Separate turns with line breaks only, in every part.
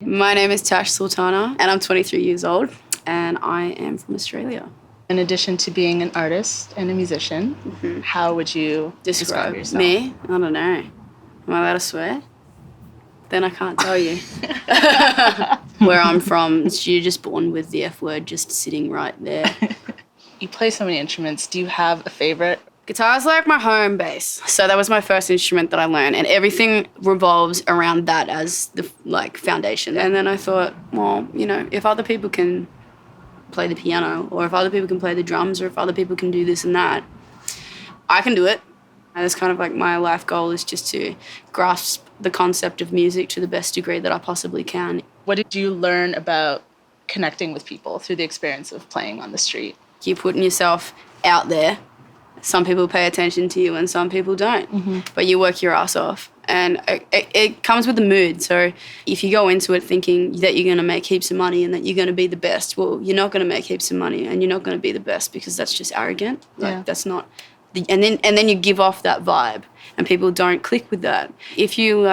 My name is Tash Sultana and I'm 23 years old and I am from Australia.
In addition to being an artist and a musician, how would you describe yourself?
Me? I don't know. Am I allowed to swear? Then I can't tell you. Where I'm from, you're just born with the F word just sitting right there.
You play so many instruments. Do you have a favorite?
Guitar's like my home base. So that was my first instrument that I learned and everything revolves around that as the foundation. And then I thought, well, if other people can play the piano or if other people can play the drums or if other people can do this and that, I can do it. And it's kind of like my life goal is just to grasp the concept of music to the best degree that I possibly can.
What did you learn about connecting with people through the experience of playing on the street?
You're putting yourself out there. Some people pay attention to you and some people don't, but you work your ass off. And it comes with the mood. So if you go into it thinking that you're going to make heaps of money and that you're going to be the best, well, you're not going to make heaps of money and you're not going to be the best because that's just arrogant. That's not. And then you give off that vibe and people don't click with that. If you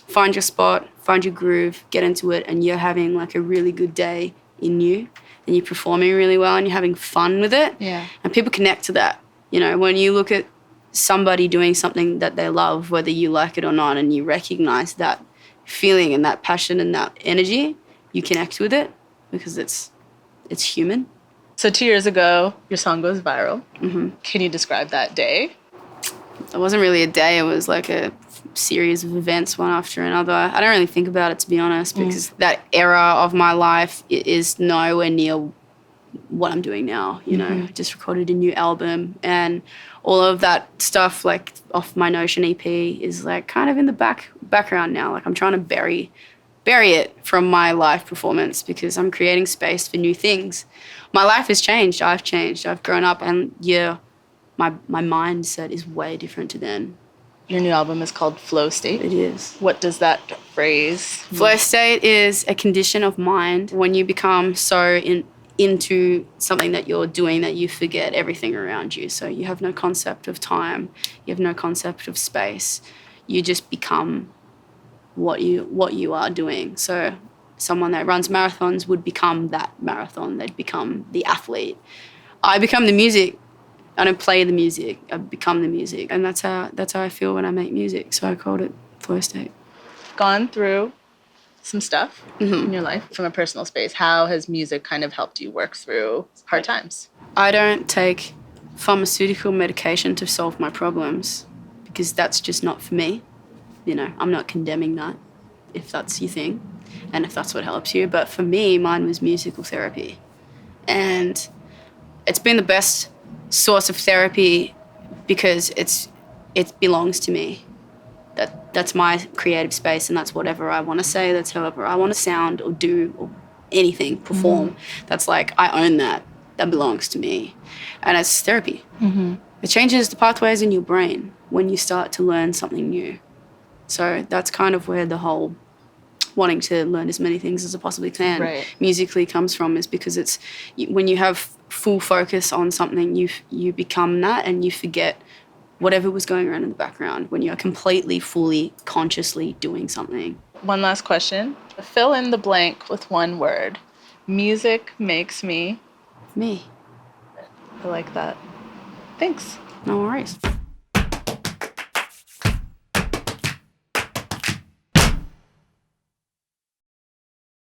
find your spot, find your groove, get into it and you're having a really good day in you and you're performing really well and you're having fun with it and people connect to that. When you look at somebody doing something that they love, whether you like it or not, and you recognize that feeling and that passion and that energy, you connect with it because it's human.
So 2 years ago, your song goes viral. Can you describe that day?
It wasn't really a day. It was like a series of events, one after another. I don't really think about it, to be honest, because that era of my life is nowhere near what I'm doing now. I just recorded a new album and all of that stuff off my Notion EP is kind of in the background now. I'm trying to bury it from my live performance because I'm creating space for new things. My life has changed. I've changed. I've grown up and my mindset is way different to then.
Your new album is called Flow State.
It is.
What does that phrase mean?
Flow state is a condition of mind when you become so into something that you're doing that you forget everything around you. So you have no concept of time. You have no concept of space. You just become what you are doing. So someone that runs marathons would become that marathon. They'd become the athlete. I become the music. I don't play the music. I become the music. And that's how I feel when I make music. So I called it Flow State.
Gone through some stuff in your life from a personal space. How has music kind of helped you work through hard times?
I don't take pharmaceutical medication to solve my problems because that's just not for me. I'm not condemning that if that's your thing and if that's what helps you. But for me, mine was musical therapy. And it's been the best source of therapy because it belongs to me. That's my creative space and that's whatever I want to say, that's however I want to sound or do or anything, perform. That's I own that. That belongs to me. And it's therapy. It changes the pathways in your brain when you start to learn something new. So that's kind of where the whole wanting to learn as many things as I possibly can musically comes from, is because it's when you have full focus on something, you become that and you forget whatever was going on in the background when you're completely, fully, consciously doing something.
One last question. Fill in the blank with one word. Music makes me...
Me.
I like that. Thanks.
No worries.